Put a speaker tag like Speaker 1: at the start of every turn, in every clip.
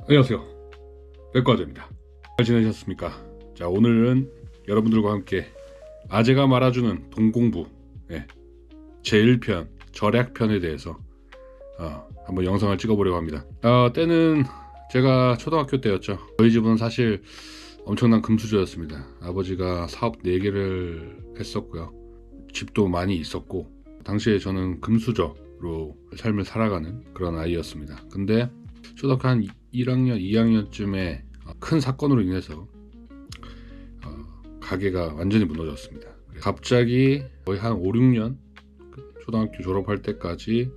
Speaker 1: 안녕하세요, 백과저입니다. 잘 지내셨습니까? 자, 오늘은 여러분들과 함께 아재가 말아주는 동공부 제1편 절약편에 대해서 한번 영상을 찍어보려고 합니다. 때는 제가 초등학교 때였죠. 저희 집은 사실 엄청난 금수저였습니다. 아버지가 사업 4개를 했었고요, 집도 많이 있었고, 당시에 저는 금수저로 삶을 살아가는 그런 아이였습니다. 근데 초등학교 한 1학년, 2학년쯤에 큰 사건으로 인해서 가게가 완전히 무너졌습니다. 갑자기 거의 한 5, 6년 초등학교 졸업할 때까지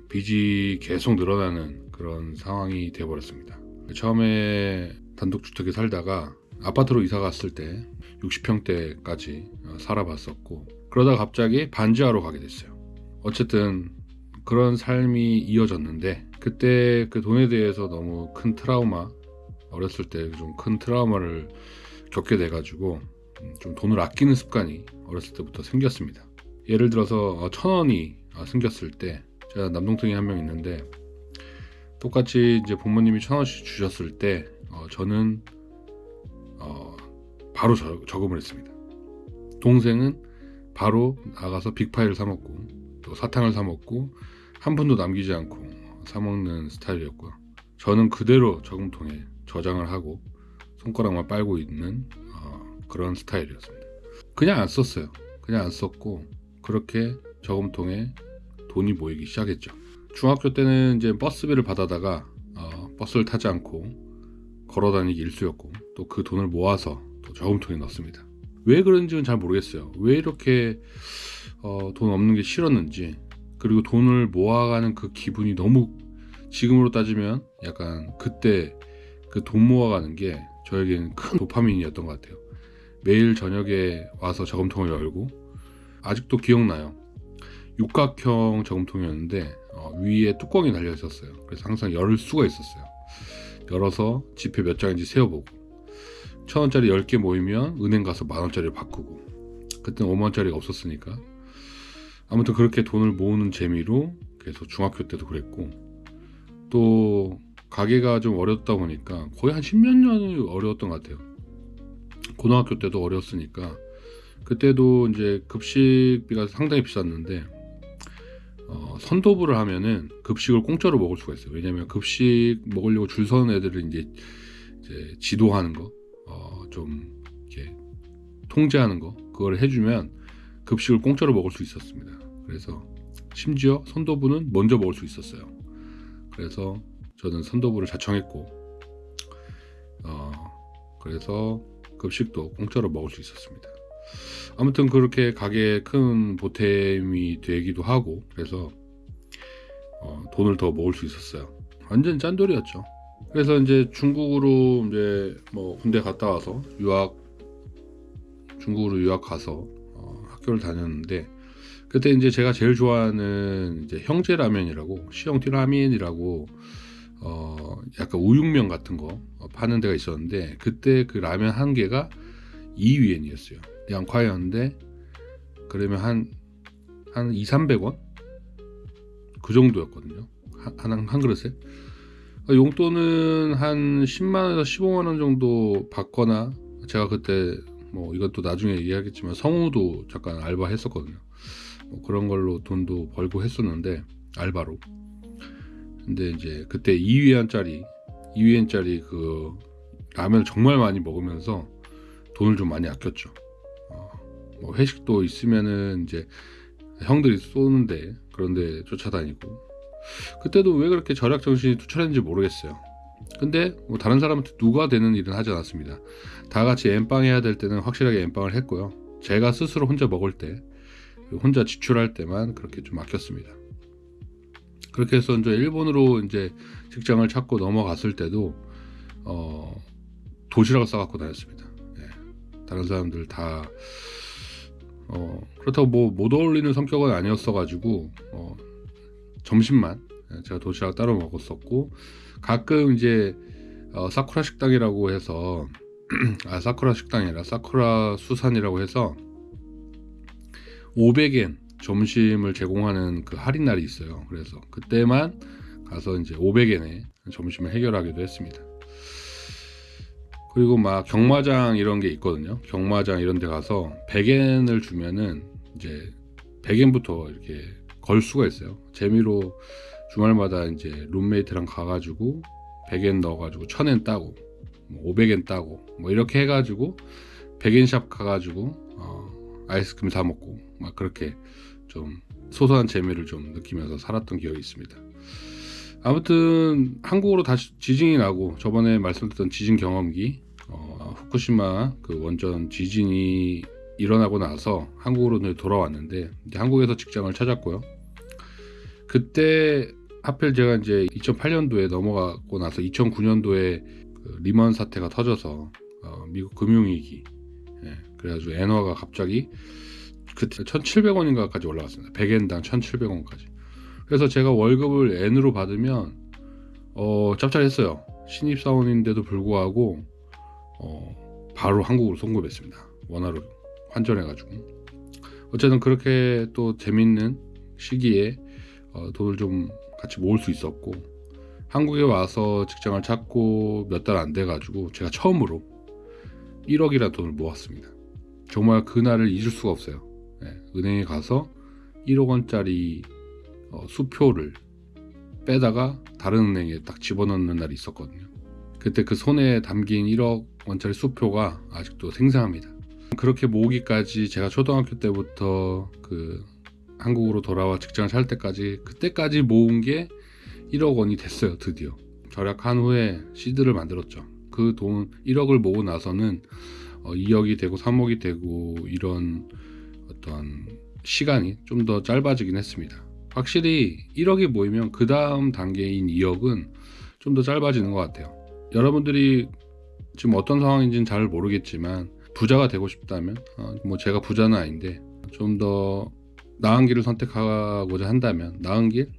Speaker 1: 빚이 계속 늘어나는 그런 상황이 되어버렸습니다. 처음에 단독주택에 살다가 아파트로 이사 갔을 때 60평대까지 살아봤었고, 그러다 갑자기 반지하로 가게 됐어요. 어쨌든 그런 삶이 이어졌는데, 그때 그 돈에 대해서 너무 큰 트라우마, 어렸을 때 좀 큰 트라우마를 겪게 돼가지고 좀 돈을 아끼는 습관이 어렸을 때부터 생겼습니다. 예를 들어서 1,000원이 생겼을 때, 제가 남동생이 한 명 있는데, 똑같이 이제 부모님이 1,000원씩 주셨을 때 저는 바로 저금을 했습니다. 동생은 바로 나가서 빅파이를 사 먹고 또 사탕을 사 먹고 한 푼도 남기지 않고 사 먹는 스타일이었고요. 저는 그대로 저금통에 저장을 하고 손가락만 빨고 있는 그런 스타일이었습니다. 그냥 안 썼어요. 그냥 안 썼고, 그렇게 저금통에 돈이 모이기 시작했죠. 중학교 때는 이제 버스비를 받아다가 버스를 타지 않고 걸어다니기 일쑤였고, 또 그 돈을 모아서 또 저금통에 넣습니다. 왜 그런지는 잘 모르겠어요. 왜 이렇게 돈 없는 게 싫었는지, 그리고 돈을 모아가는 그 기분이 너무, 지금으로 따지면 약간 그때 그 돈 모아가는 게 저에게는 큰 도파민이었던 것 같아요. 매일 저녁에 와서 저금통을 열고, 아직도 기억나요. 육각형 저금통이었는데 위에 뚜껑이 달려 있었어요. 그래서 항상 열 수가 있었어요. 열어서 지폐 몇 장인지 세어보고, 1,000원짜리 10개 모이면 은행 가서 10,000원짜리를 바꾸고, 그때는 50,000원짜리가 없었으니까. 아무튼 그렇게 돈을 모으는 재미로 계속 중학교 때도 그랬고, 또 가게가 좀 어렵다 보니까 거의 한 10몇 년이 어려웠던 것 같아요. 고등학교 때도 어려웠으니까, 그때도 이제 급식비가 상당히 비쌌는데 선도부를 하면은 급식을 공짜로 먹을 수가 있어요. 왜냐면 급식 먹으려고 줄 서는 애들을 이제 지도하는 거, 좀 이렇게 통제하는 거, 그걸 해주면 급식을 공짜로 먹을 수 있었습니다. 그래서 심지어 선도부는 먼저 먹을 수 있었어요. 그래서 저는 선도부를 자청했고, 그래서 급식도 공짜로 먹을 수 있었습니다. 아무튼 그렇게 가게에 큰 보탬이 되기도 하고, 그래서 돈을 더 모을 수 있었어요. 완전 짠돌이었죠. 그래서 이제 중국으로 이제 군대 갔다 와서 중국으로 유학 가서 학교를 다녔는데, 그때 이제 제가 제일 좋아하는 이제 형제라면이라고, 시영티라면이라고 약간 우육면 같은 거 파는 데가 있었는데, 그때 그 라면 한 개가 2위엔이었어요. 양파였는데, 그러면 한 200~300원? 그 정도였거든요. 한 그릇에. 용돈은 한 10만원에서 15만원 정도 받거나, 제가 그때 이것도 나중에 얘기하겠지만 성우도 잠깐 알바 했었거든요. 그런 걸로 돈도 벌고 했었는데, 알바로. 근데 이제 그때 2위엔짜리 그 라면을 정말 많이 먹으면서 돈을 좀 많이 아꼈죠. 회식도 있으면은 이제 형들이 쏘는데 그런데 쫓아다니고, 그때도 왜 그렇게 절약 정신이 투철했는지 모르겠어요. 근데 다른 사람한테 누가 되는 일은 하지 않았습니다. 다 같이 엠빵 해야 될 때는 확실하게 엠빵을 했고요. 제가 스스로 혼자 먹을 때, 혼자 지출할 때만 그렇게 좀 아꼈습니다. 그렇게 해서 이제 일본으로 이제 직장을 찾고 넘어갔을 때도 도시락을 싸갖고 다녔습니다. 다른 사람들 다 그렇다고 못 어울리는 성격은 아니었어가지고 점심만 제가 도시락 따로 먹었었고, 가끔 이제 사쿠라 식당이라고 해서 사쿠라 식당이 아니라 사쿠라 수산이라고 해서 500엔 점심을 제공하는 그 할인 날이 있어요. 그래서 그때만 가서 이제 500엔에 점심을 해결하기도 했습니다. 그리고 막 경마장 이런 게 있거든요. 경마장 이런 데 가서 100엔을 주면은 이제 100엔부터 이렇게 걸 수가 있어요. 재미로 주말마다 이제 룸메이트랑 가가지고 100엔 넣어가지고 1000엔 따고 500엔 따고 뭐 이렇게 해가지고 100엔샵 가가지고 아이스크림 사 먹고 막 그렇게 좀 소소한 재미를 좀 느끼면서 살았던 기억이 있습니다. 아무튼 한국으로 다시 지진이 나고 저번에 말씀드렸던 지진 경험기 후쿠시마 그 원전 지진이 일어나고 나서 한국으로 돌아왔는데 이제 한국에서 직장을 찾았고요. 그때 하필 제가 이제 2008년도에 넘어가고 나서 2009년도에 그 리먼 사태가 터져서 미국 금융위기, 그래가지고 엔화가 갑자기 그때 1,700원인가까지 올라갔습니다. 100엔당 1,700원까지. 그래서 제가 월급을 N으로 받으면 짭짤했어요. 신입사원인데도 불구하고 바로 한국으로 송금했습니다. 원화로 환전해가지고. 어쨌든 그렇게 또 재밌는 시기에 돈을 좀 같이 모을 수 있었고, 한국에 와서 직장을 찾고 몇 달 안 돼가지고 제가 처음으로 1억이라는 돈을 모았습니다. 정말 그날을 잊을 수가 없어요. 은행에 가서 1억 원짜리 수표를 빼다가 다른 은행에 딱 집어넣는 날이 있었거든요. 그때 그 손에 담긴 1억 원짜리 수표가 아직도 생생합니다. 그렇게 모으기까지 제가 초등학교 때부터 그 한국으로 돌아와 직장을 찾을 때까지, 그때까지 모은 게 1억 원이 됐어요. 드디어 절약한 후에 시드를 만들었죠. 그 돈 1억을 모으고 나서는 2억이 되고 3억이 되고 이런 어떤 시간이 좀 더 짧아지긴 했습니다. 확실히 1억이 모이면 그 다음 단계인 2억은 좀 더 짧아지는 것 같아요. 여러분들이 지금 어떤 상황인지는 잘 모르겠지만 부자가 되고 싶다면 뭐 제가 부자는 아닌데 좀 더 나은 길을 선택하고자 한다면, 나은 길?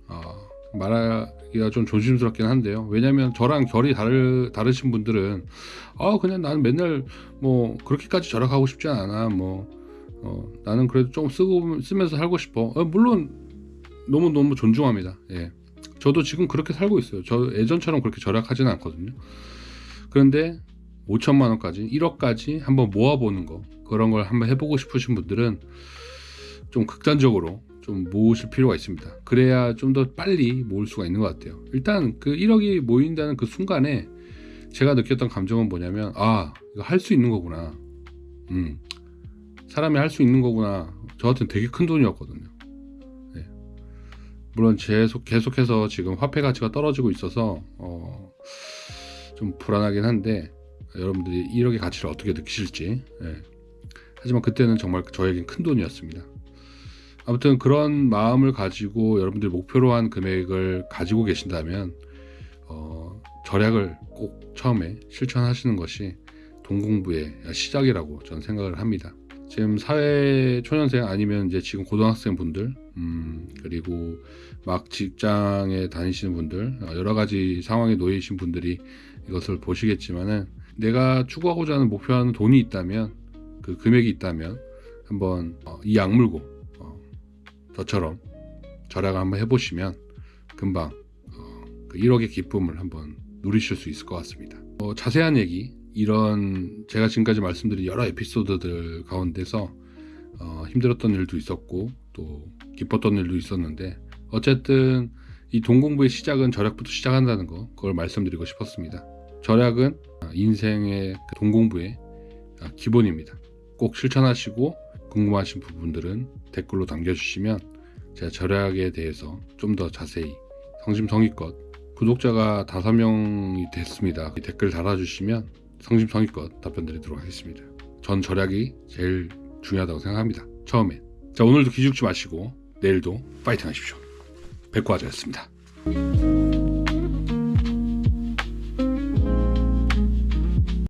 Speaker 1: 말하기가 좀 조심스럽긴 한데요. 왜냐면 저랑 결이 다르신 분들은 그냥 나는 맨날 뭐 그렇게까지 절약하고 싶지 않아, 나는 그래도 좀 쓰면서 살고 싶어. 물론 너무 존중합니다. 저도 지금 그렇게 살고 있어요. 저 예전처럼 그렇게 절약하지는 않거든요. 그런데 5천만 원까지 1억까지 한번 모아보는 거, 그런 걸 한번 해보고 싶으신 분들은 좀 극단적으로 좀 모으실 필요가 있습니다. 그래야 좀 더 빨리 모을 수가 있는 것 같아요. 일단 그 1억이 모인다는 그 순간에 제가 느꼈던 감정은 뭐냐면, 이거 할 수 있는 거구나. 사람이 할 수 있는 거구나. 저한테는 되게 큰 돈이었거든요. 물론 계속해서 지금 화폐 가치가 떨어지고 있어서 좀 불안하긴 한데, 여러분들이 1억의 가치를 어떻게 느끼실지. 하지만 그때는 정말 저에겐 큰 돈이었습니다. 아무튼 그런 마음을 가지고 여러분들이 목표로 한 금액을 가지고 계신다면 절약을 꼭 처음에 실천하시는 것이 돈 공부의 시작이라고 저는 생각을 합니다. 지금 사회 초년생 아니면 이제 지금 고등학생 분들, 그리고 막 직장에 다니시는 분들, 여러 가지 상황에 놓이신 분들이 이것을 보시겠지만은, 내가 추구하고자 하는 목표하는 돈이 있다면, 그 금액이 있다면 한번 이 악물고 저처럼 절약을 한번 해보시면 금방 그 1억의 기쁨을 한번 누리실 수 있을 것 같습니다. 자세한 얘기, 이런 제가 지금까지 말씀드린 여러 에피소드들 가운데서 힘들었던 일도 있었고 또 기뻤던 일도 있었는데, 어쨌든 이 돈 공부의 시작은 절약부터 시작한다는 거, 그걸 말씀드리고 싶었습니다. 절약은 인생의 돈 공부의 기본입니다. 꼭 실천하시고, 궁금하신 부분들은 댓글로 남겨주시면 제가 절약에 대해서 좀 더 자세히 성심성의껏, 구독자가 5명이 됐습니다. 댓글 달아주시면 성심성의껏 답변 드리도록 하겠습니다. 전 절약이 제일 중요하다고 생각합니다. 처음엔. 자, 오늘도 기죽지 마시고 내일도 파이팅 하십시오. 백과자였습니다.